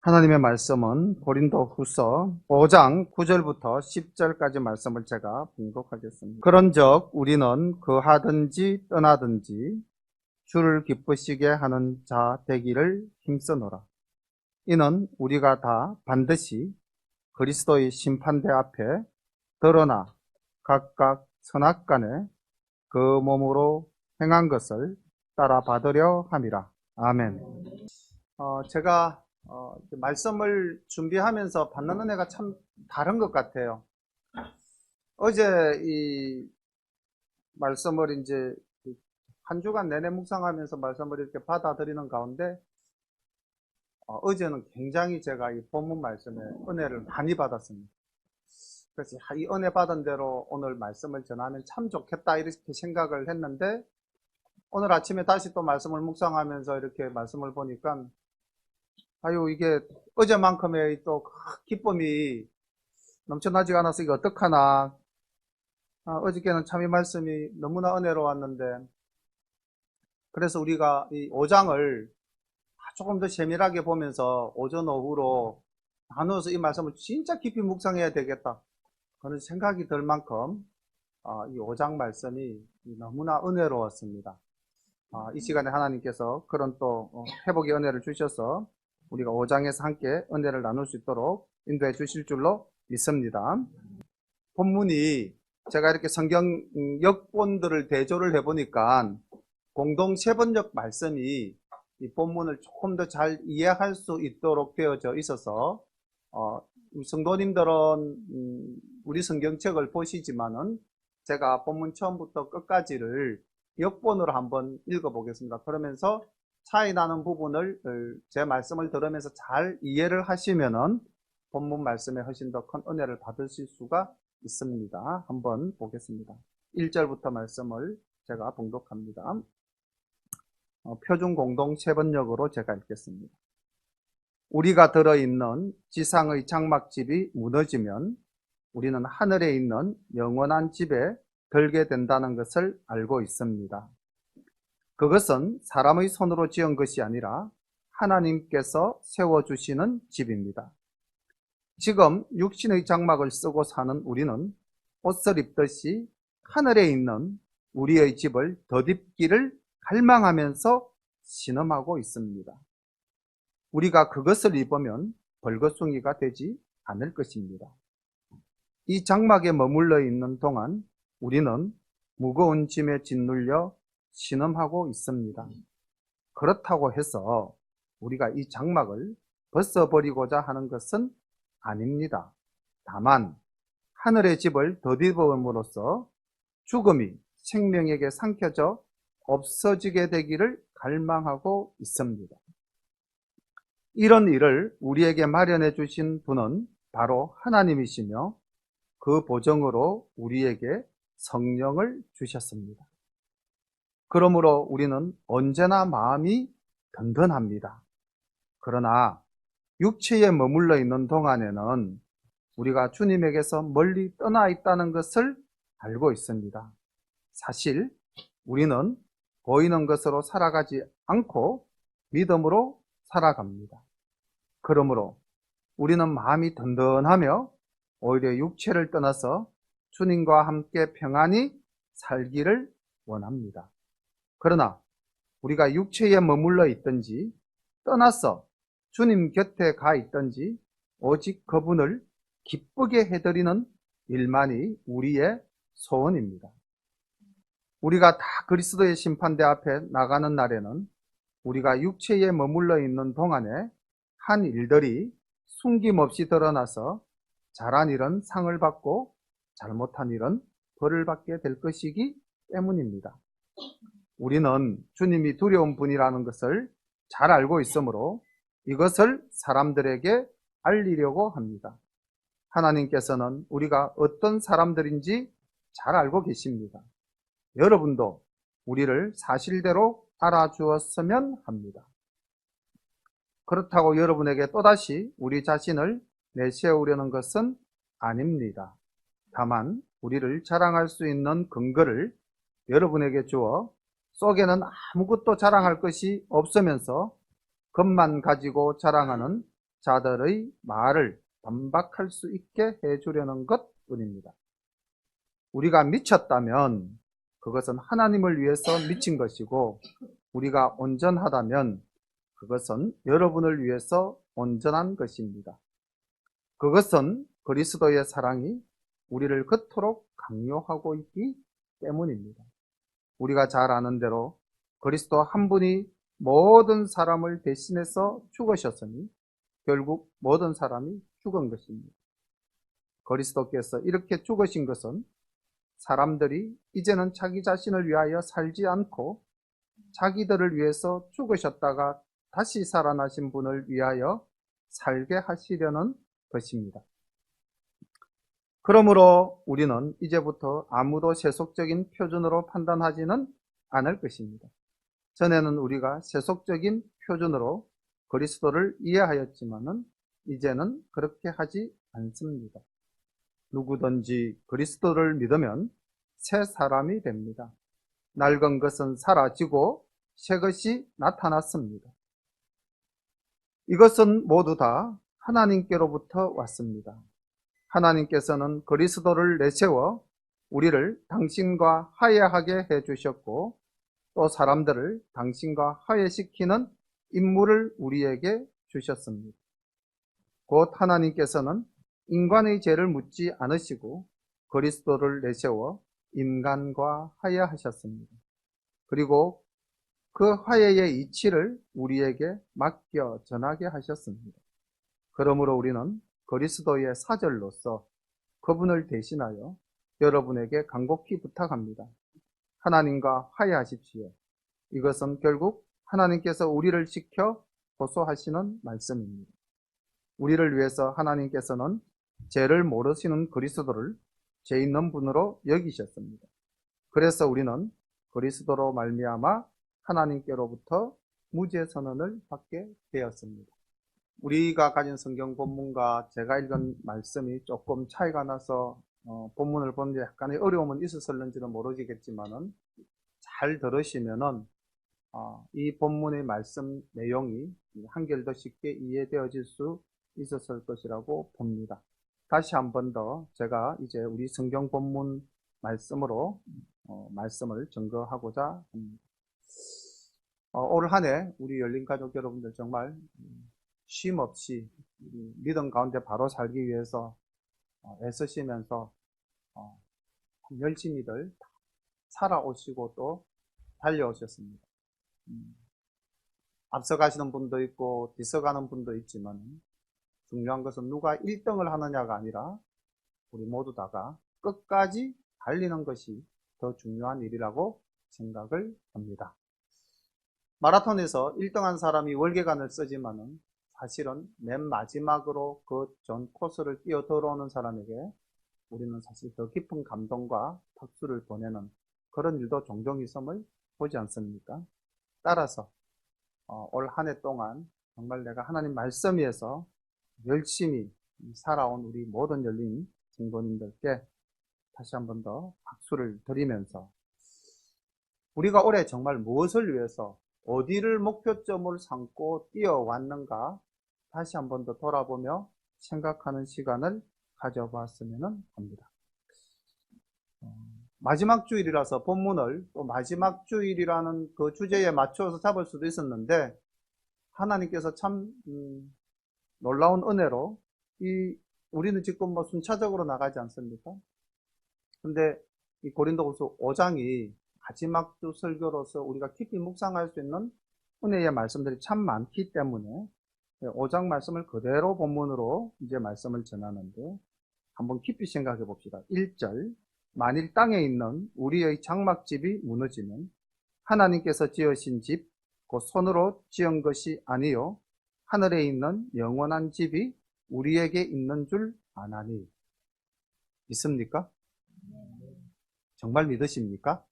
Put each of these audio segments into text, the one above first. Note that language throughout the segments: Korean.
하나님의 말씀은 고린도후서 5장 9절부터 10절까지 말씀을 제가 봉독하겠습니다. 그런즉 우리는 거하든지 떠나든지 주를 기쁘시게 하는 자 되기를 힘쓰노라. 이는 우리가 다 반드시 그리스도의 심판대 앞에 드러나 각각 선악간에 그 몸으로 행한 것을 따라 받으려 함이라. 아멘. 제가 말씀을 준비하면서 받는 은혜가 참 다른 것 같아요. 어제 이 말씀을 이제 한 주간 내내 묵상하면서 말씀을 이렇게 받아들이는 가운데 어제는 굉장히 제가 이 본문 말씀에 은혜를 많이 받았습니다. 그래서 이 은혜 받은 대로 오늘 말씀을 전하면 참 좋겠다 이렇게 생각을 했는데 오늘 아침에 다시 또 말씀을 묵상하면서 이렇게 말씀을 보니까 이게 어제만큼의 또 기쁨이 넘쳐나지 않아서 이게 어떡하나. 어저께는 참 이 말씀이 너무나 은혜로웠는데, 그래서 우리가 이 5장을 조금 더 세밀하게 보면서 오전 오후로 나누어서 이 말씀을 진짜 깊이 묵상해야 되겠다 그런 생각이 들 만큼 이 5장 말씀이 너무나 은혜로웠습니다. 이 시간에 하나님께서 그런 또 회복의 은혜를 주셔서 우리가 5장에서 함께 은혜를 나눌 수 있도록 인도해 주실 줄로 믿습니다. 본문이 제가 이렇게 성경 역본들을 대조를 해보니까 공동 세 번역 말씀이 이 본문을 조금 더 잘 이해할 수 있도록 되어져 있어서 성도님들은 우리 성경책을 보시지만은 제가 본문 처음부터 끝까지를 역본으로 한번 읽어보겠습니다. 그러면서 차이 나는 부분을 제 말씀을 들으면서 잘 이해를 하시면은 본문 말씀에 훨씬 더 큰 은혜를 받으실 수가 있습니다. 한번 보겠습니다. 1절부터 말씀을 제가 봉독합니다. 표준 공동 세 번역으로 제가 읽겠습니다. 우리가 들어있는 지상의 장막집이 무너지면 우리는 하늘에 있는 영원한 집에 들게 된다는 것을 알고 있습니다. 그것은 사람의 손으로 지은 것이 아니라 하나님께서 세워주시는 집입니다. 지금 육신의 장막을 쓰고 사는 우리는 옷을 입듯이 하늘에 있는 우리의 집을 덧입기를 갈망하면서 신음하고 있습니다. 우리가 그것을 입으면 벌거숭이가 되지 않을 것입니다. 이 장막에 머물러 있는 동안 우리는 무거운 짐에 짓눌려 신음하고 있습니다. 그렇다고 해서 우리가 이 장막을 벗어버리고자 하는 것은 아닙니다. 다만 하늘의 집을 덧입음으로써 죽음이 생명에게 삼켜져 없어지게 되기를 갈망하고 있습니다. 이런 일을 우리에게 마련해 주신 분은 바로 하나님이시며 그 보정으로 우리에게 성령을 주셨습니다. 그러므로 우리는 언제나 마음이 든든합니다. 그러나 육체에 머물러 있는 동안에는 우리가 주님에게서 멀리 떠나 있다는 것을 알고 있습니다. 사실 우리는 보이는 것으로 살아가지 않고 믿음으로 살아갑니다. 그러므로 우리는 마음이 든든하며 오히려 육체를 떠나서 주님과 함께 평안히 살기를 원합니다. 그러나 우리가 육체에 머물러 있든지 떠나서 주님 곁에 가 있든지 오직 그분을 기쁘게 해드리는 일만이 우리의 소원입니다. 우리가 다 그리스도의 심판대 앞에 나가는 날에는 우리가 육체에 머물러 있는 동안에 한 일들이 숨김없이 드러나서 잘한 일은 상을 받고 잘못한 일은 벌을 받게 될 것이기 때문입니다. 우리는 주님이 두려운 분이라는 것을 잘 알고 있으므로 이것을 사람들에게 알리려고 합니다. 하나님께서는 우리가 어떤 사람들인지 잘 알고 계십니다. 여러분도 우리를 사실대로 알아주었으면 합니다. 그렇다고 여러분에게 또다시 우리 자신을 내세우려는 것은 아닙니다. 다만 우리를 자랑할 수 있는 근거를 여러분에게 주어 속에는 아무것도 자랑할 것이 없으면서 것만 가지고 자랑하는 자들의 말을 반박할 수 있게 해주려는 것뿐입니다. 우리가 미쳤다면 그것은 하나님을 위해서 미친 것이고, 우리가 온전하다면 그것은 여러분을 위해서 온전한 것입니다. 그것은 그리스도의 사랑이 우리를 그토록 강요하고 있기 때문입니다. 우리가 잘 아는 대로 그리스도 한 분이 모든 사람을 대신해서 죽으셨으니 결국 모든 사람이 죽은 것입니다. 그리스도께서 이렇게 죽으신 것은 사람들이 이제는 자기 자신을 위하여 살지 않고 자기들을 위해서 죽으셨다가 다시 살아나신 분을 위하여 살게 하시려는 것입니다. 그러므로 우리는 이제부터 아무도 세속적인 표준으로 판단하지는 않을 것입니다. 전에는 우리가 세속적인 표준으로 그리스도를 이해하였지만은 이제는 그렇게 하지 않습니다. 누구든지 그리스도를 믿으면 새 사람이 됩니다. 낡은 것은 사라지고 새 것이 나타났습니다. 이것은 모두 다 하나님께로부터 왔습니다. 하나님께서는 그리스도를 내세워 우리를 당신과 화해하게 해주셨고, 또 사람들을 당신과 화해시키는 임무를 우리에게 주셨습니다. 곧 하나님께서는 인간의 죄를 묻지 않으시고 그리스도를 내세워 인간과 화해하셨습니다. 그리고 그 화해의 이치를 우리에게 맡겨 전하게 하셨습니다. 그러므로 우리는 그리스도의 사절로서 그분을 대신하여 여러분에게 간곡히 부탁합니다. 하나님과 화해하십시오. 이것은 결국 하나님께서 우리를 시켜 호소하시는 말씀입니다. 우리를 위해서 하나님께서는 죄를 모르시는 그리스도를 죄 있는 분으로 여기셨습니다. 그래서 우리는 그리스도로 말미암아 하나님께로부터 무죄 선언을 받게 되었습니다. 우리가 가진 성경 본문과 제가 읽은 말씀이 조금 차이가 나서 본문을 보는데 약간의 어려움은 있었을는지는 모르겠지만은 잘 들으시면은 이 본문의 말씀 내용이 한결 더 쉽게 이해되어질 수 있었을 것이라고 봅니다. 다시 한 번 더 제가 이제 우리 성경 본문 말씀으로 말씀을 증거하고자 합니다. 올 한 해 우리 열린가족 여러분들 정말 쉼 없이 믿음 가운데 바로 살기 위해서 애쓰시면서 열심히들 살아오시고 또 달려오셨습니다. 앞서가시는 분도 있고 뒤서가는 분도 있지만 중요한 것은 누가 1등을 하느냐가 아니라 우리 모두 다가 끝까지 달리는 것이 더 중요한 일이라고 생각을 합니다. 마라톤에서 1등한 사람이 월계관을 쓰지만은 사실은 맨 마지막으로 그 전 코스를 뛰어 들어오는 사람에게 우리는 사실 더 깊은 감동과 박수를 보내는 그런 일도 종종 있음을 보지 않습니까? 따라서 올 한 해 동안 정말 내가 하나님 말씀 위에서 열심히 살아온 우리 모든 열린 성도님들께 다시 한 번 더 박수를 드리면서 우리가 올해 정말 무엇을 위해서 어디를 목표점을 삼고 뛰어왔는가 다시 한 번 더 돌아보며 생각하는 시간을 가져봤으면 합니다. 마지막 주일이라서 본문을 또 마지막 주일이라는 그 주제에 맞춰서 잡을 수도 있었는데 하나님께서 참 놀라운 은혜로 우리는 지금 뭐 순차적으로 나가지 않습니까? 근데 이 고린도후서 5장이 마지막 주 설교로서 우리가 깊이 묵상할 수 있는 은혜의 말씀들이 참 많기 때문에 5장 말씀을 그대로 본문으로 이제 말씀을 전하는데 한번 깊이 생각해 봅시다. 1절 만일 땅에 있는 우리의 장막집이 무너지면 하나님께서 지으신 집 곧 손으로 지은 것이 아니요 하늘에 있는 영원한 집이 우리에게 있는 줄 아나니. 믿습니까? 정말 믿으십니까?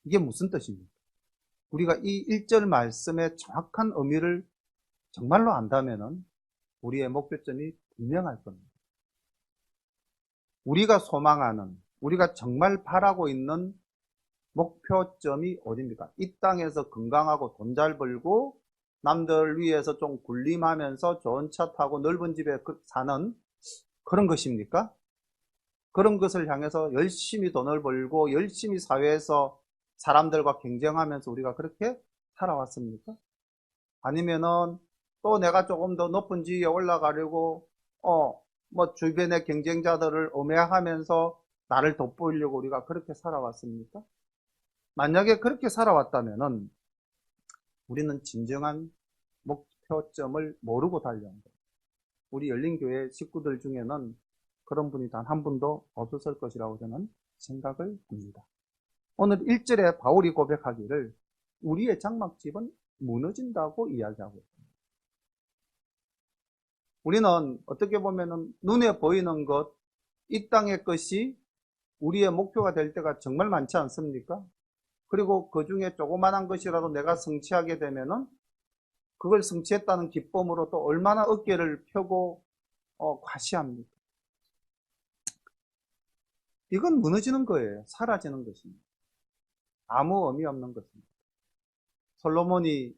이게 무슨 뜻입니까? 우리가 이 1절 말씀의 정확한 의미를 정말로 안다면은 우리의 목표점이 분명할 겁니다. 우리가 소망하는, 우리가 정말 바라고 있는 목표점이 어디입니까? 이 땅에서 건강하고 돈 잘 벌고 남들 위해서 좀 군림하면서 좋은 차 타고 넓은 집에 사는 그런 것입니까? 그런 것을 향해서 열심히 돈을 벌고 열심히 사회에서 사람들과 경쟁하면서 우리가 그렇게 살아왔습니까? 아니면은 또 내가 조금 더 높은 지위에 올라가려고 뭐 주변의 경쟁자들을 음해하면서 나를 돋보이려고 우리가 그렇게 살아왔습니까? 만약에 그렇게 살아왔다면은 우리는 진정한 목표점을 모르고 달려온 거예요. 우리 열린교회 식구들 중에는 그런 분이 단 한 분도 없었을 것이라고 저는 생각을 합니다. 오늘 1절에 바울이 고백하기를 우리의 장막집은 무너진다고 이야기하고 있습니다. 우리는 어떻게 보면은 눈에 보이는 것, 이 땅의 것이 우리의 목표가 될 때가 정말 많지 않습니까? 그리고 그 중에 조그만한 것이라도 내가 성취하게 되면은 그걸 성취했다는 기쁨으로 또 얼마나 어깨를 펴고 과시합니까? 이건 무너지는 거예요. 사라지는 것입니다. 아무 의미 없는 것입니다. 솔로몬이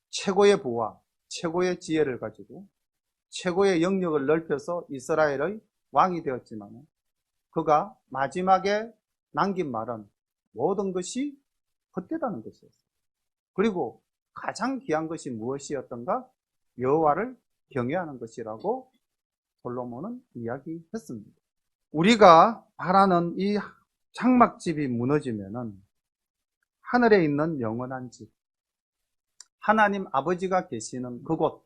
최고의 부와 최고의 지혜를 가지고 최고의 영역을 넓혀서 이스라엘의 왕이 되었지만 그가 마지막에 남긴 말은 모든 것이 헛되다는 것이었어요. 그리고 가장 귀한 것이 무엇이었던가? 여호와를 경외하는 것이라고 솔로몬은 이야기했습니다. 우리가 바라는 이 장막집이 무너지면은 하늘에 있는 영원한 집, 하나님 아버지가 계시는 그곳,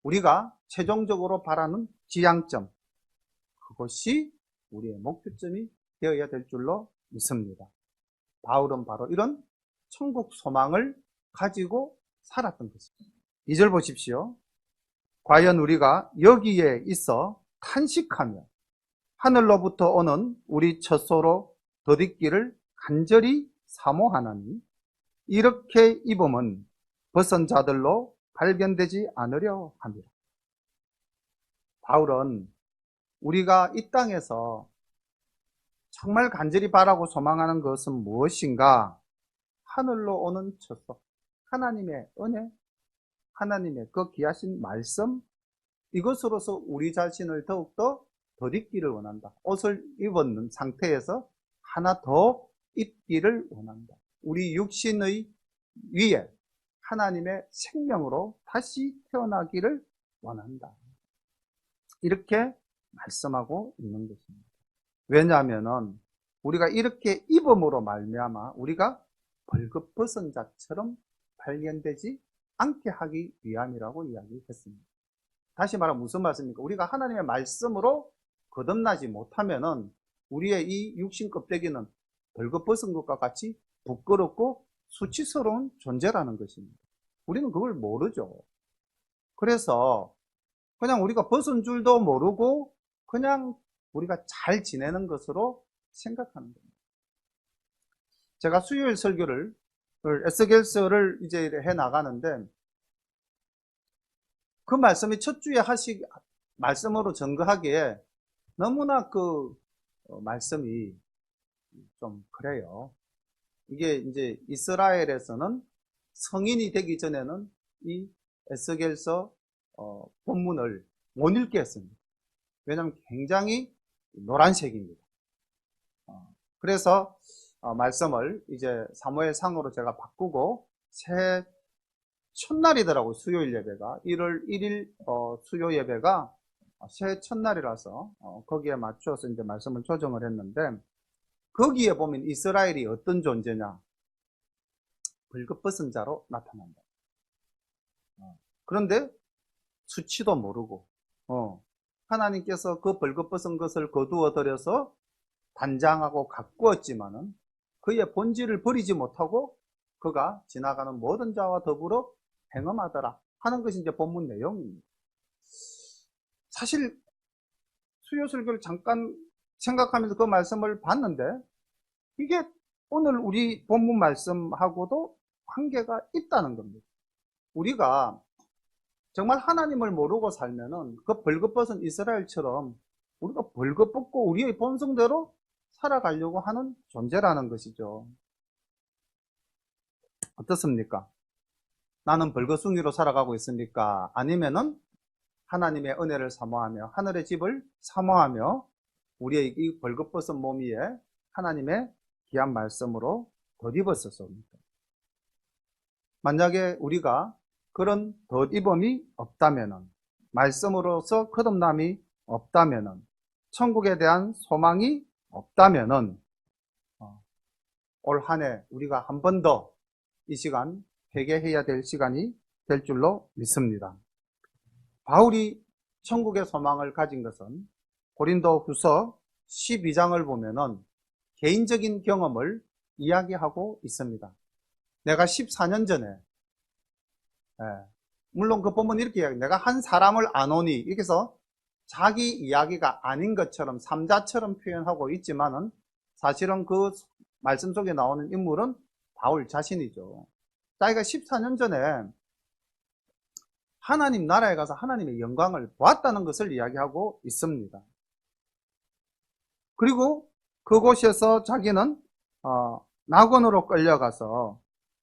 우리가 최종적으로 바라는 지향점, 그것이 우리의 목표점이 되어야 될 줄로 믿습니다. 바울은 바로 이런 천국 소망을 가지고 살았던 것입니다. 2절 보십시오. 과연 우리가 여기에 있어 탄식하며 하늘로부터 오는 우리 첫소로 덧입기를 간절히 사모하나니 이렇게 입음은 벗은 자들로 발견되지 않으려 합니다. 바울은 우리가 이 땅에서 정말 간절히 바라고 소망하는 것은 무엇인가? 하늘로 오는 첫 소, 하나님의 은혜, 하나님의 그 귀하신 말씀, 이것으로서 우리 자신을 더욱더 덧입기를 원한다. 옷을 입었는 상태에서 하나 더 입기를 원한다. 우리 육신의 위에 하나님의 생명으로 다시 태어나기를 원한다. 이렇게 말씀하고 있는 것입니다. 왜냐하면 우리가 이렇게 입음으로 말미암아 우리가 벌겋벗은 자처럼 발견되지 않게 하기 위함이라고 이야기했습니다. 다시 말하면 무슨 말씀입니까? 우리가 하나님의 말씀으로 거듭나지 못하면은 우리의 이 육신 껍데기는 벌겋벗은 것과 같이 부끄럽고 수치스러운 존재라는 것입니다. 우리는 그걸 모르죠. 그래서 그냥 우리가 벗은 줄도 모르고 그냥 우리가 잘 지내는 것으로 생각하는 겁니다. 제가 수요일 설교를 에스겔서를 이제 해 나가는데 그 말씀이 첫 주에 말씀으로 증거하기에 너무나 그 말씀이 좀 그래요. 이게 이제 이스라엘에서는 성인이 되기 전에는 이 에스겔서 본문을 못 읽게 했습니다. 왜냐하면 굉장히 노란색입니다. 그래서 말씀을 이제 사무엘상으로 제가 바꾸고 새 첫날이더라고요. 수요일 예배가 1월 1일 수요 예배가 새 첫날이라서 거기에 맞춰서 이제 말씀을 조정을 했는데 거기에 보면 이스라엘이 어떤 존재냐? 벌겋벗은 자로 나타난다. 그런데 수치도 모르고 하나님께서 그 벌겋벗은 것을 거두어 들여서 단장하고 가꾸었지만은 그의 본질을 버리지 못하고 그가 지나가는 모든 자와 더불어 행음하더라 하는 것이 이제 본문 내용입니다. 사실 수요 설교를 잠깐 생각하면서 그 말씀을 봤는데 이게 오늘 우리 본문 말씀하고도 관계가 있다는 겁니다. 우리가 정말 하나님을 모르고 살면은 그 벌겋벗은 이스라엘처럼 우리가 벌겋벗고 우리의 본성대로 살아가려고 하는 존재라는 것이죠. 어떻습니까? 나는 벌거숭이로 살아가고 있습니까? 아니면은 하나님의 은혜를 사모하며 하늘의 집을 사모하며 우리의 이 벌거벗은 몸 위에 하나님의 귀한 말씀으로 덧입었었습니까? 만약에 우리가 그런 덧입음이 없다면은, 말씀으로서 거듭남이 없다면은, 천국에 대한 소망이 없다면은 올 한 해 우리가 한 번 더 이 시간 회개해야 될 시간이 될 줄로 믿습니다. 바울이 천국의 소망을 가진 것은 고린도후서 12장을 보면은 개인적인 경험을 이야기하고 있습니다. 내가 14년 전에, 물론 그 본문 이렇게 이야기해요. 내가 한 사람을 아노니, 이렇게 해서 자기 이야기가 아닌 것처럼 삼자처럼 표현하고 있지만은 사실은 그 말씀 속에 나오는 인물은 바울 자신이죠. 자기가 14년 전에 하나님 나라에 가서 하나님의 영광을 보았다는 것을 이야기하고 있습니다. 그리고 그곳에서 자기는 낙원으로 끌려가서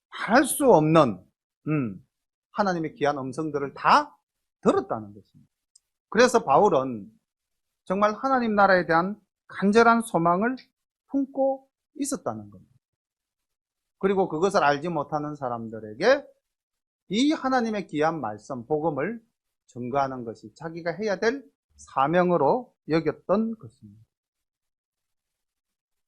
할 수 없는 하나님의 귀한 음성들을 다 들었다는 것입니다. 그래서 바울은 정말 하나님 나라에 대한 간절한 소망을 품고 있었다는 겁니다. 그리고 그것을 알지 못하는 사람들에게 이 하나님의 귀한 말씀, 복음을 전가하는 것이 자기가 해야 될 사명으로 여겼던 것입니다.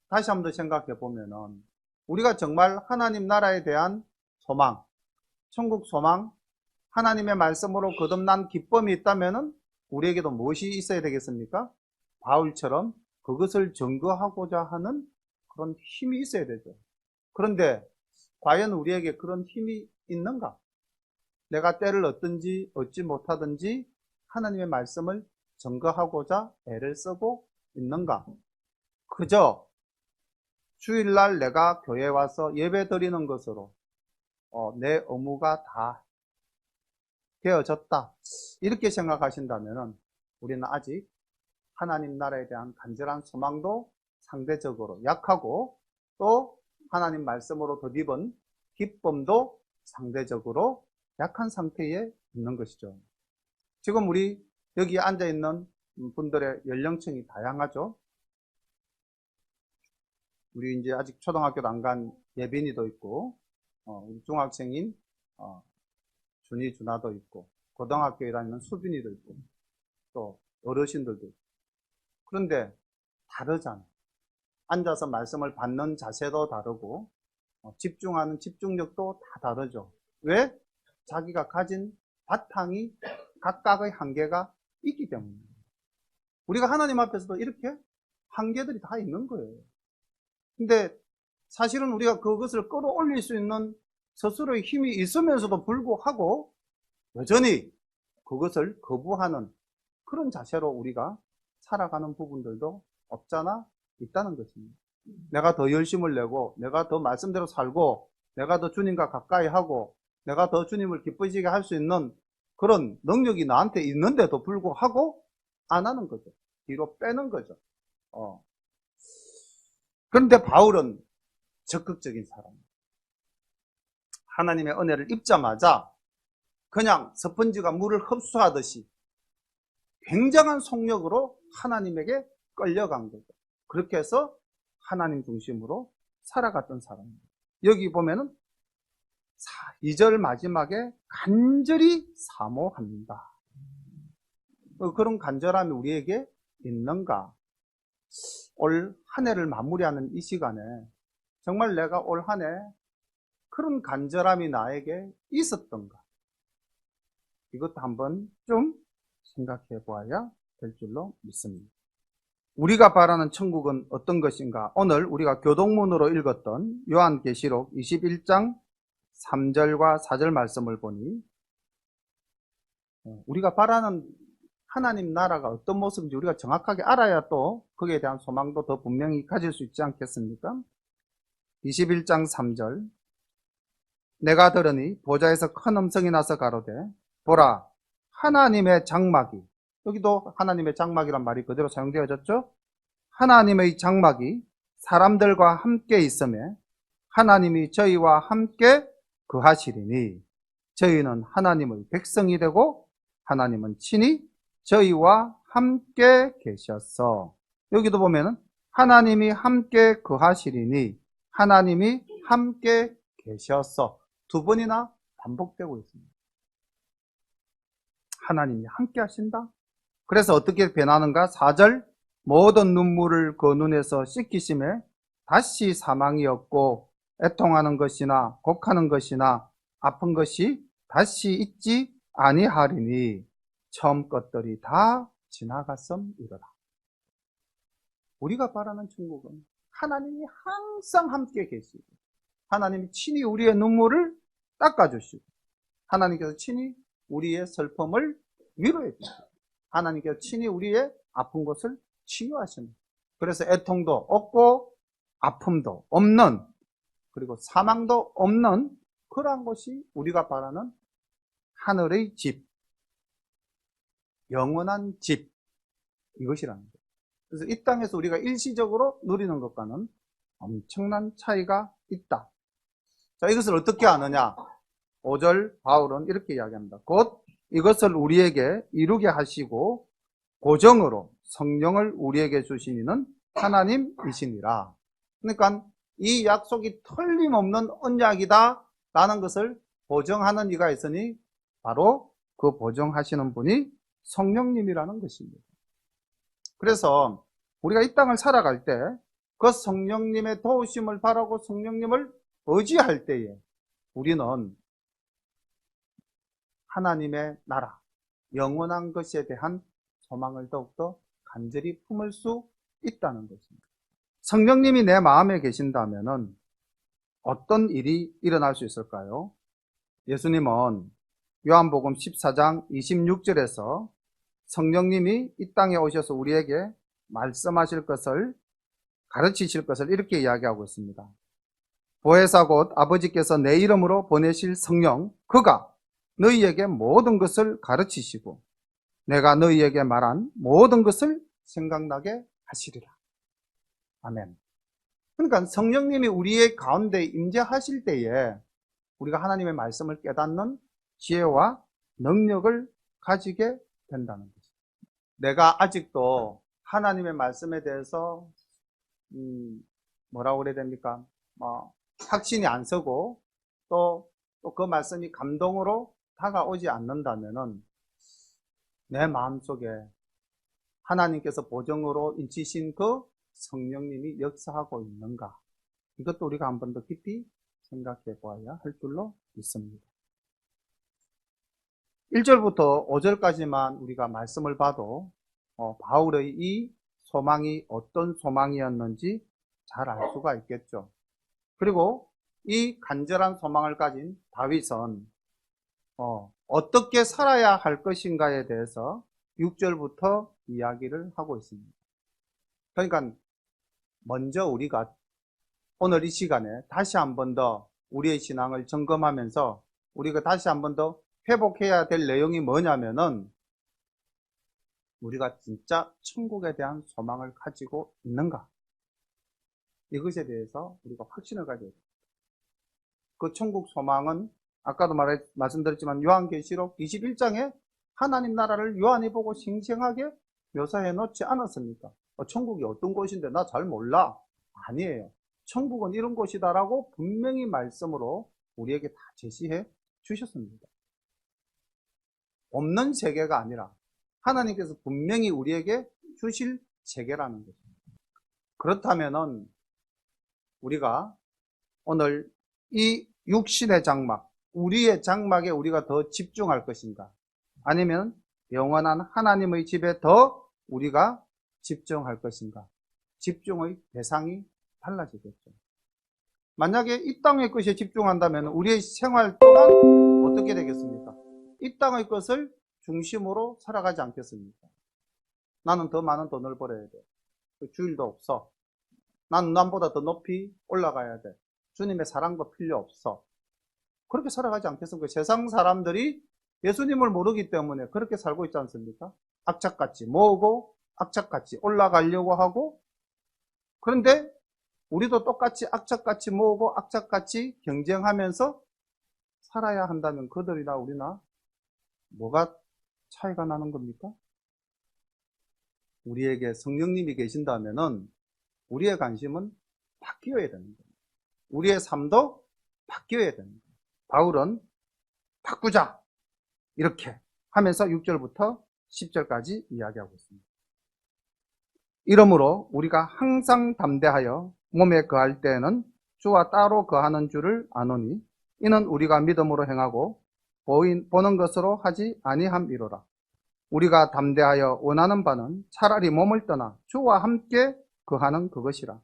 다시 한번 더 생각해 보면은 우리가 정말 하나님 나라에 대한 소망, 천국 소망, 하나님의 말씀으로 거듭난 기쁨이 있다면은 우리에게도 무엇이 있어야 되겠습니까? 바울처럼 그것을 증거하고자 하는 그런 힘이 있어야 되죠. 그런데 과연 우리에게 그런 힘이 있는가? 내가 때를 얻지 못하든지 하나님의 말씀을 증거하고자 애를 쓰고 있는가? 그저 주일날 내가 교회에 와서 예배 드리는 것으로 내 의무가 다 되어졌다, 이렇게 생각하신다면 우리는 아직 하나님 나라에 대한 간절한 소망도 상대적으로 약하고 또 하나님 말씀으로 덧입은 기쁨도 상대적으로 약한 상태에 있는 것이죠. 지금 우리 여기 앉아있는 분들의 연령층이 다양하죠. 우리 이제 아직 초등학교도 안 간 예빈이도 있고, 우리 중학생인 준이, 준아도 있고, 고등학교에 다니는 수빈이도 있고, 또 어르신들도 있고. 그런데 다르잖아. 앉아서 말씀을 받는 자세도 다르고, 집중하는 집중력도 다 다르죠. 왜? 자기가 가진 바탕이 각각의 한계가 있기 때문입니다. 우리가 하나님 앞에서도 이렇게 한계들이 다 있는 거예요. 근데 사실은 우리가 그것을 끌어올릴 수 있는 스스로의 힘이 있으면서도 불구하고 여전히 그것을 거부하는 그런 자세로 우리가 살아가는 부분들도 없잖아 있다는 것입니다. 내가 더 열심을 내고, 내가 더 말씀대로 살고, 내가 더 주님과 가까이 하고, 내가 더 주님을 기쁘시게 할 수 있는 그런 능력이 나한테 있는데도 불구하고 안 하는 거죠. 뒤로 빼는 거죠. 그런데 바울은 적극적인 사람입니다. 하나님의 은혜를 입자마자 그냥 스펀지가 물을 흡수하듯이 굉장한 속력으로 하나님에게 끌려간 거죠. 그렇게 해서 하나님 중심으로 살아갔던 사람입니다. 여기 보면은 2절 마지막에 간절히 사모합니다. 그런 간절함이 우리에게 있는가? 올 한 해를 마무리하는 이 시간에 정말 내가 올 한 해 그런 간절함이 나에게 있었던가? 이것도 한번 좀 생각해 보아야 될 줄로 믿습니다. 우리가 바라는 천국은 어떤 것인가? 오늘 우리가 교동문으로 읽었던 요한계시록 21장 3절과 4절 말씀을 보니 우리가 바라는 하나님 나라가 어떤 모습인지 우리가 정확하게 알아야 또 거기에 대한 소망도 더 분명히 가질 수 있지 않겠습니까? 21장 3절, 내가 들으니 보좌에서 큰 음성이 나서 가로되 보라 하나님의 장막이, 여기도 하나님의 장막이란 말이 그대로 사용되어졌죠. 하나님의 장막이 사람들과 함께 있음에 하나님이 저희와 함께 거하시리니, 저희는 하나님의 백성이 되고 하나님은 친히 저희와 함께 계셔서, 여기도 보면은 하나님이 함께 거하시리니 하나님이 함께 계셔서 두 번이나 반복되고 있습니다. 하나님이 함께 하신다. 그래서 어떻게 변하는가? 4절, 모든 눈물을 그 눈에서 씻기심에 다시 사망이 없고 애통하는 것이나 곡하는 것이나 아픈 것이 다시 있지 아니하리니 처음 것들이 다 지나갔음이로라. 우리가 바라는 천국은 하나님이 항상 함께 계시고 하나님이 친히 우리의 눈물을 닦아주시고 하나님께서 친히 우리의 슬픔을 위로해 주시고 하나님께서 친히 우리의 아픈 것을 치유하시는, 그래서 애통도 없고 아픔도 없는, 그리고 사망도 없는 그러한 것이 우리가 바라는 하늘의 집, 영원한 집, 이것이라는 거예요. 그래서 이 땅에서 우리가 일시적으로 누리는 것과는 엄청난 차이가 있다. 자, 이것을 어떻게 아느냐? 5절 바울은 이렇게 이야기합니다. 곧 이것을 우리에게 이루게 하시고 고정으로 성령을 우리에게 주시는 하나님이시니라. 그러니까 이 약속이 틀림없는 언약이다 라는 것을 보증하는 이가 있으니 바로 그 보증하시는 분이 성령님이라는 것입니다. 그래서 우리가 이 땅을 살아갈 때 그 성령님의 도우심을 바라고 성령님을 의지할 때에 우리는 하나님의 나라, 영원한 것에 대한 소망을 더욱더 간절히 품을 수 있다는 것입니다. 성령님이 내 마음에 계신다면 어떤 일이 일어날 수 있을까요? 예수님은 요한복음 14장 26절에서 성령님이 이 땅에 오셔서 우리에게 말씀하실 것을, 가르치실 것을 이렇게 이야기하고 있습니다. 보혜사 곧 아버지께서 내 이름으로 보내실 성령, 그가 너희에게 모든 것을 가르치시고 내가 너희에게 말한 모든 것을 생각나게 하시리라. 아멘. 그러니까 성령님이 우리의 가운데 임재하실 때에 우리가 하나님의 말씀을 깨닫는 지혜와 능력을 가지게 된다는 거죠. 내가 아직도 하나님의 말씀에 대해서 뭐라고 그래야 됩니까? 확신이 안 서고 또 그 말씀이 감동으로 다가오지 않는다면은 내 마음속에 하나님께서 보정으로 인치신 그 성령님이 역사하고 있는가? 이것도 우리가 한 번 더 깊이 생각해 보아야 할 줄로 믿습니다. 1절부터 5절까지만 우리가 말씀을 봐도 바울의 이 소망이 어떤 소망이었는지 잘 알 수가 있겠죠. 그리고 이 간절한 소망을 가진 다윗은 어떻게 살아야 할 것인가에 대해서 6절부터 이야기를 하고 있습니다. 그러니까 먼저 우리가 오늘 이 시간에 다시 한 번 더 우리의 신앙을 점검하면서 우리가 다시 한 번 더 회복해야 될 내용이 뭐냐면은 우리가 진짜 천국에 대한 소망을 가지고 있는가? 이것에 대해서 우리가 확신을 가져야 됩니다. 그 천국 소망은 아까도 말씀드렸지만 요한계시록 21장에 하나님 나라를 요한이 보고 생생하게 묘사해 놓지 않았습니까? 천국이 어떤 곳인데 나 잘 몰라. 아니에요. 천국은 이런 곳이다라고 분명히 말씀으로 우리에게 다 제시해 주셨습니다. 없는 세계가 아니라 하나님께서 분명히 우리에게 주실 세계라는 것입니다. 그렇다면은 우리가 오늘 이 육신의 장막, 우리의 장막에 우리가 더 집중할 것인가? 아니면 영원한 하나님의 집에 더 우리가 집중할 것인가? 집중의 대상이 달라지겠죠. 만약에 이 땅의 것에 집중한다면 우리의 생활 또한 어떻게 되겠습니까? 이 땅의 것을 중심으로 살아가지 않겠습니까? 나는 더 많은 돈을 벌어야 돼. 주일도 없어. 나는 남보다 더 높이 올라가야 돼. 주님의 사랑도 필요 없어. 그렇게 살아가지 않겠습니까? 세상 사람들이 예수님을 모르기 때문에 그렇게 살고 있지 않습니까? 악착같이 모으고 악착같이 올라가려고 하고, 그런데 우리도 똑같이 악착같이 모으고 악착같이 경쟁하면서 살아야 한다면 그들이나 우리나 뭐가 차이가 나는 겁니까? 우리에게 성령님이 계신다면은 우리의 관심은 바뀌어야 되는 거예요. 우리의 삶도 바뀌어야 되는 거예요. 바울은 바꾸자 이렇게 하면서 6절부터 10절까지 이야기하고 있습니다. 이러므로 우리가 항상 담대하여 몸에 거할 때에는 주와 따로 거하는 줄을 아노니 이는 우리가 믿음으로 행하고 보는 것으로 하지 아니함이로라. 우리가 담대하여 원하는 바는 차라리 몸을 떠나 주와 함께 거하는 그것이라.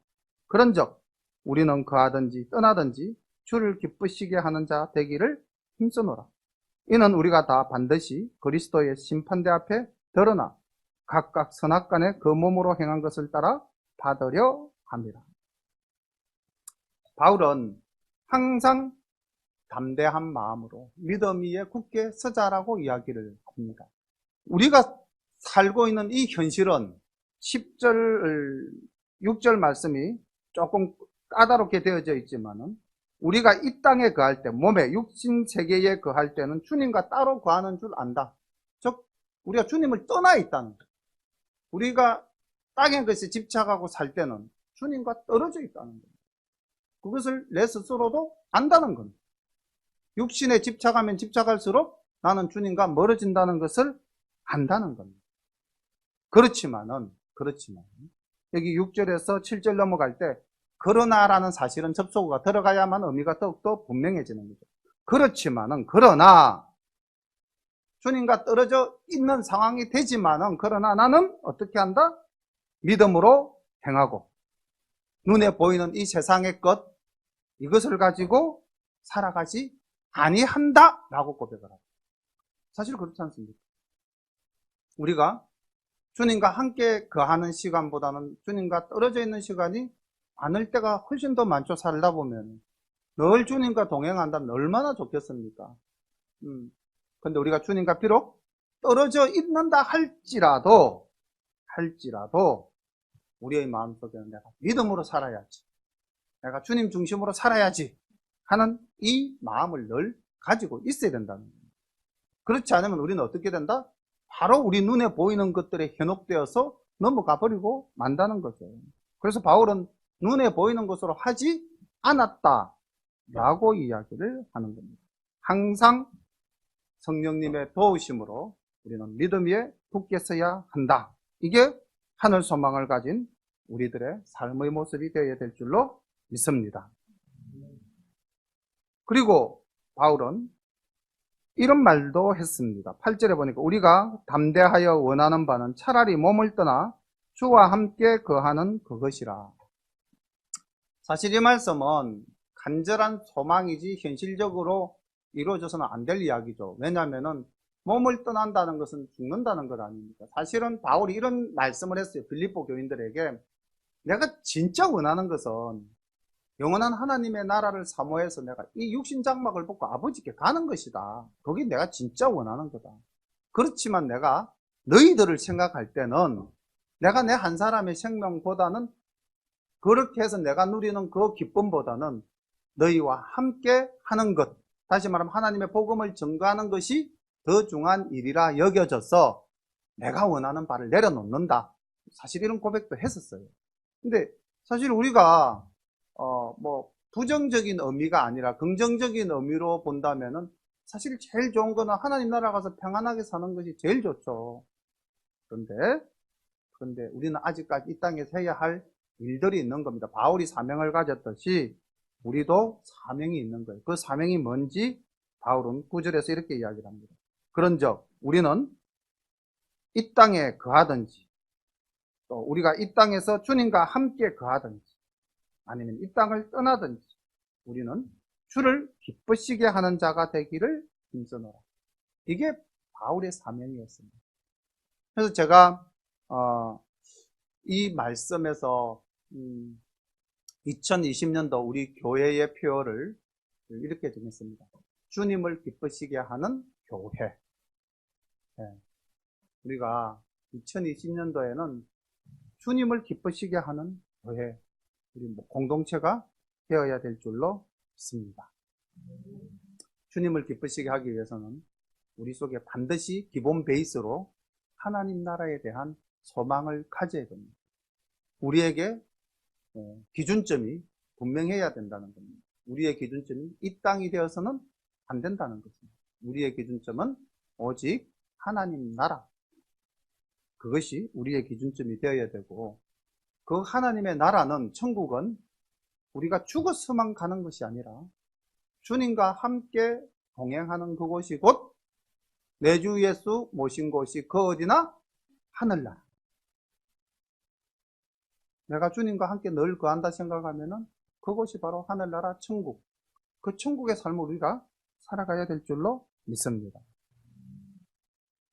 그런즉 우리는 거하든지 떠나든지 주를 기쁘시게 하는 자 되기를 힘쓰노라. 이는 우리가 다 반드시 그리스도의 심판대 앞에 드러나 각각 선악간에 그 몸으로 행한 것을 따라 받으려 합니다. 바울은 항상 담대한 마음으로 믿음 위에 굳게 서자라고 이야기를 합니다. 우리가 살고 있는 이 현실은 10절, 6절 말씀이 조금 까다롭게 되어져 있지만은 우리가 이 땅에 거할 때, 몸의 육신 세계에 거할 때는 주님과 따로 거하는 줄 안다. 즉, 우리가 주님을 떠나 있다는 것. 우리가 땅의 것에 집착하고 살 때는 주님과 떨어져 있다는 것. 그것을 내 스스로도 안다는 겁니다. 육신에 집착하면 집착할수록 나는 주님과 멀어진다는 것을 안다는 겁니다. 그렇지만은 여기 6절에서 7절 넘어갈 때 그러나라는 사실은 접속어가 들어가야만 의미가 더욱더 분명해지는 거죠. 그렇지만은 그러나 주님과 떨어져 있는 상황이 되지만은 그러나 나는 어떻게 한다? 믿음으로 행하고 눈에 보이는 이 세상의 것 이것을 가지고 살아가지 아니한다 라고 고백을 합니다. 사실 그렇지 않습니까? 우리가 주님과 함께 거하는 시간보다는 주님과 떨어져 있는 시간이 많을 때가 훨씬 더 많죠. 살다 보면 늘 주님과 동행한다면 얼마나 좋겠습니까? 근데 우리가 주님과 비록 떨어져 있는다 할지라도 우리의 마음속에는 내가 믿음으로 살아야지, 내가 주님 중심으로 살아야지 하는 이 마음을 늘 가지고 있어야 된다는 거예요. 그렇지 않으면 우리는 어떻게 된다? 바로 우리 눈에 보이는 것들에 현혹되어서 넘어가 버리고 만다는 거죠. 그래서 바울은 눈에 보이는 것으로 하지 않았다라고 이야기를 하는 겁니다. 항상 성령님의 도우심으로 우리는 믿음 위에 굳게 서야 한다. 이게 하늘 소망을 가진 우리들의 삶의 모습이 되어야 될 줄로 믿습니다. 그리고 바울은 이런 말도 했습니다. 8절에 보니까 우리가 담대하여 원하는 바는 차라리 몸을 떠나 주와 함께 거하는 그것이라. 사실 이 말씀은 간절한 소망이지 현실적으로 이루어져서는 안 될 이야기죠. 왜냐하면 몸을 떠난다는 것은 죽는다는 것 아닙니까? 사실은 바울이 이런 말씀을 했어요. 빌립보 교인들에게. 내가 진짜 원하는 것은 영원한 하나님의 나라를 사모해서 내가 이 육신 장막을 벗고 아버지께 가는 것이다. 그게 내가 진짜 원하는 거다. 그렇지만 내가 너희들을 생각할 때는 내가 내 한 사람의 생명보다는 그렇게 해서 내가 누리는 그 기쁨보다는 너희와 함께 하는 것, 다시 말하면 하나님의 복음을 전가하는 것이 더 중요한 일이라 여겨져서 내가 원하는 바를 내려놓는다. 사실 이런 고백도 했었어요. 근데 사실 우리가 부정적인 의미가 아니라 긍정적인 의미로 본다면은 사실 제일 좋은 거는 하나님 나라 가서 평안하게 사는 것이 제일 좋죠. 그런데 우리는 아직까지 이 땅에서 해야 할 일들이 있는 겁니다. 바울이 사명을 가졌듯이 우리도 사명이 있는 거예요. 그 사명이 뭔지 바울은 9절에서 이렇게 이야기를 합니다. 그런즉 우리는 이 땅에 거하든지 또 우리가 이 땅에서 주님과 함께 거하든지 아니면 이 땅을 떠나든지 우리는 주를 기쁘시게 하는 자가 되기를 힘쓰노라. 이게 바울의 사명이었습니다. 그래서 제가 이 말씀에서 2020년도 우리 교회의 표어를 이렇게 정했습니다. 주님을 기쁘시게 하는 교회. 우리가 2020년도에는 주님을 기쁘시게 하는 교회, 우리 공동체가 되어야 될 줄로 믿습니다. 주님을 기쁘시게 하기 위해서는 우리 속에 반드시 기본 베이스로 하나님 나라에 대한 소망을 가져야 됩니다. 우리에게 기준점이 분명해야 된다는 겁니다. 우리의 기준점이 이 땅이 되어서는 안 된다는 것입니다. 우리의 기준점은 오직 하나님 나라, 그것이 우리의 기준점이 되어야 되고, 그 하나님의 나라는, 천국은 우리가 죽어서만 가는 것이 아니라 주님과 함께 동행하는 그곳이 곧 내 주 예수 모신 곳이 그 어디나 하늘나라. 내가 주님과 함께 늘 거한다 생각하면은 그것이 바로 하늘나라 천국, 그 천국의 삶을 우리가 살아가야 될 줄로 믿습니다.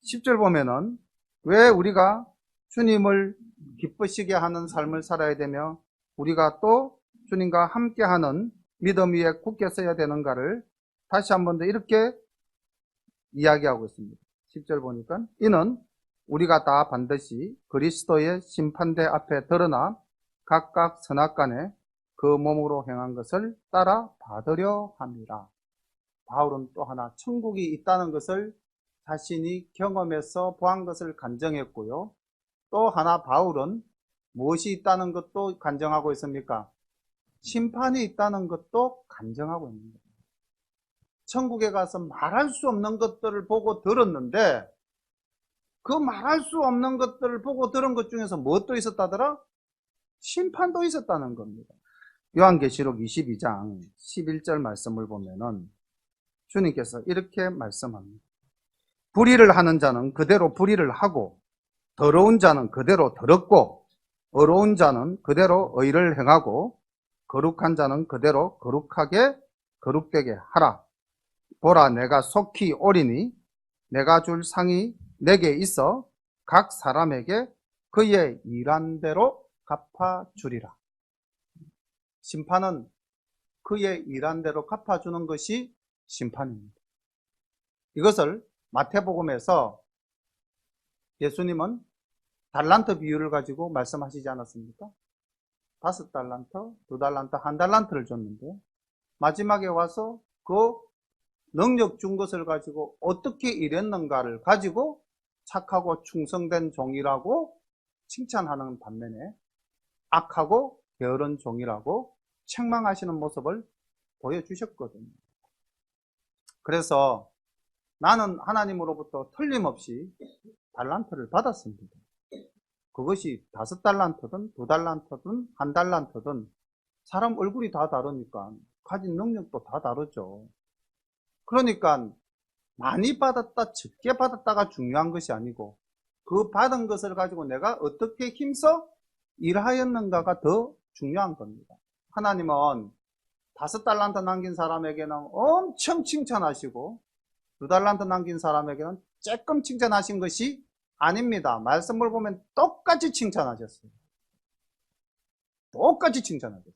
10절 보면은 왜 우리가 주님을 기쁘시게 하는 삶을 살아야 되며 우리가 또 주님과 함께하는 믿음 위에 굳게 서야 되는가를 다시 한 번 더 이렇게 이야기하고 있습니다. 10절 보니까 이는 우리가 다 반드시 그리스도의 심판대 앞에 드러나 각각 선악간에 그 몸으로 행한 것을 따라 받으려 함이라. 바울은 또 하나 천국이 있다는 것을 자신이 경험해서 보한 것을 간증했고요. 또 하나 바울은 무엇이 있다는 것도 간증하고 있습니까? 심판이 있다는 것도 간증하고 있는 거예요. 천국에 가서 말할 수 없는 것들을 보고 들었는데 그 말할 수 없는 것들을 보고 들은 것 중에서 무엇도 있었다더라? 심판도 있었다는 겁니다. 요한계시록 22장 11절 말씀을 보면은 주님께서 이렇게 말씀합니다. 불의를 하는 자는 그대로 불의를 하고 더러운 자는 그대로 더럽고 어려운 자는 그대로 의를 행하고 거룩한 자는 그대로 거룩하게 거룩되게 하라. 보라, 내가 속히 오리니 내가 줄 상이 내게 있어 각 사람에게 그의 일한 대로 갚아주리라. 심판은 그의 일한 대로 갚아주는 것이 심판입니다. 이것을 마태복음에서 예수님은 달란트 비유를 가지고 말씀하시지 않았습니까? 5달란트, 2달란트, 1달란트를 줬는데 마지막에 와서 그 능력 준 것을 가지고 어떻게 일했는가를 가지고 착하고 충성된 종이라고 칭찬하는 반면에 악하고 게으른 종이라고 책망하시는 모습을 보여주셨거든요. 그래서 나는 하나님으로부터 틀림없이 달란트를 받았습니다. 그것이 5달란트든 2달란트든 1달란트든 사람 얼굴이 다 다르니까 가진 능력도 다 다르죠. 그러니까 많이 받았다 적게 받았다가 중요한 것이 아니고 그 받은 것을 가지고 내가 어떻게 힘써 일하였는가가 더 중요한 겁니다. 하나님은 5달란트 남긴 사람에게는 엄청 칭찬하시고 2달란트 남긴 사람에게는 조금 칭찬하신 것이 아닙니다. 말씀을 보면 똑같이 칭찬하셨어요. 똑같이 칭찬하셨어요.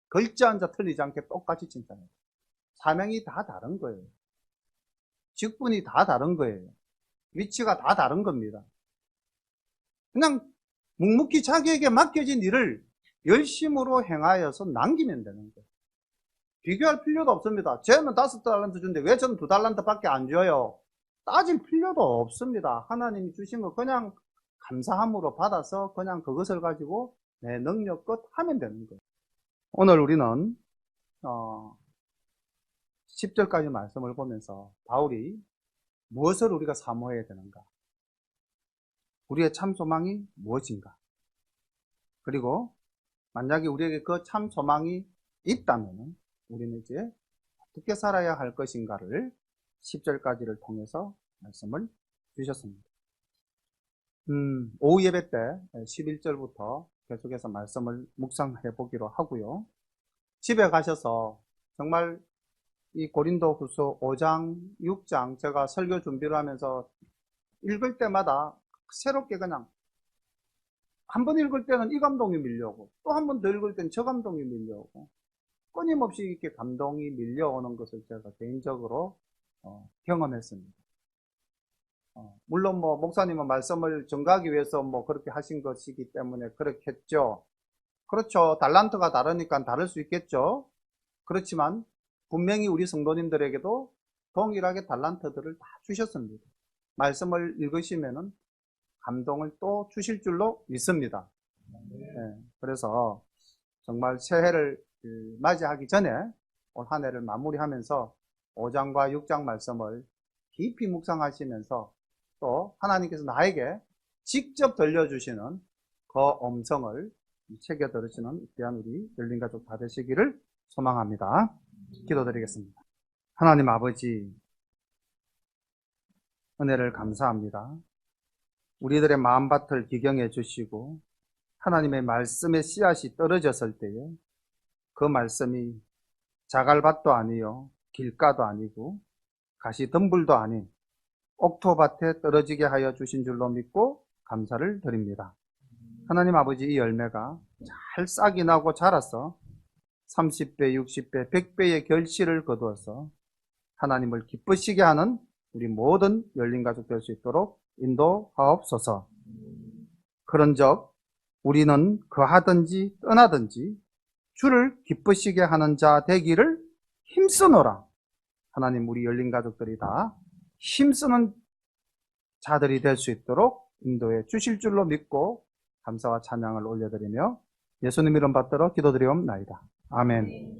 글자 한자 틀리지 않게 똑같이 칭찬하셨어요. 사명이 다 다른 거예요. 직분이 다 다른 거예요. 위치가 다 다른 겁니다. 그냥 묵묵히 자기에게 맡겨진 일을 열심으로 행하여서 남기면 되는 거예요. 비교할 필요도 없습니다. 쟤는 5달란트 주는데 왜 저는 2달란트 밖에 안 줘요? 따질 필요도 없습니다. 하나님이 주신 거 그냥 감사함으로 받아서 그냥 그것을 가지고 내 능력껏 하면 되는 거예요. 오늘 우리는 10절까지 말씀을 보면서 바울이 무엇을 우리가 사모해야 되는가? 우리의 참 소망이 무엇인가? 그리고 만약에 우리에게 그 참 소망이 있다면 우리는 이제 어떻게 살아야 할 것인가를 10절까지를 통해서 말씀을 주셨습니다. 오후 예배 때 11절부터 계속해서 말씀을 묵상해 보기로 하고요. 집에 가셔서 정말 이 고린도후서 5장, 6장 제가 설교 준비를 하면서 읽을 때마다 새롭게 그냥 한 번 읽을 때는 이 감동이 밀려오고 또 한 번 더 읽을 때는 저 감동이 밀려오고 끊임없이 이렇게 감동이 밀려오는 것을 제가 개인적으로 경험했습니다. 물론 뭐 목사님은 말씀을 전가하기 위해서 뭐 그렇게 하신 것이기 때문에 그렇겠죠. 그렇죠. 달란트가 다르니까 다를 수 있겠죠. 그렇지만 분명히 우리 성도님들에게도 동일하게 달란트들을 다 주셨습니다. 말씀을 읽으시면은 감동을 또 주실 줄로 믿습니다. 그래서 정말 새해를 맞이하기 전에 올 한 해를 마무리하면서 5장과 6장 말씀을 깊이 묵상하시면서 또 하나님께서 나에게 직접 들려주시는 그 음성을 새겨 들으시는 귀한 우리 열린가족 다 되시기를 소망합니다. 기도드리겠습니다. 하나님 아버지, 은혜를 감사합니다. 우리들의 마음밭을 기경해 주시고 하나님의 말씀의 씨앗이 떨어졌을 때에 그 말씀이 자갈밭도 아니요 길가도 아니고 가시덤불도 아닌 옥토밭에 떨어지게 하여 주신 줄로 믿고 감사를 드립니다. 하나님 아버지, 이 열매가 잘 싹이 나고 자라서 30배, 60배, 100배의 결실을 거두어서 하나님을 기쁘시게 하는 우리 모든 열린 가족 될 수 있도록 인도하옵소서. 그런즉 우리는 거하든지 떠나든지 주를 기쁘시게 하는 자 되기를 힘쓰노라. 하나님, 우리 열린 가족들이 다 힘쓰는 자들이 될 수 있도록 인도해 주실 줄로 믿고 감사와 찬양을 올려드리며 예수님 이름 받들어 기도드리옵나이다. 아멘.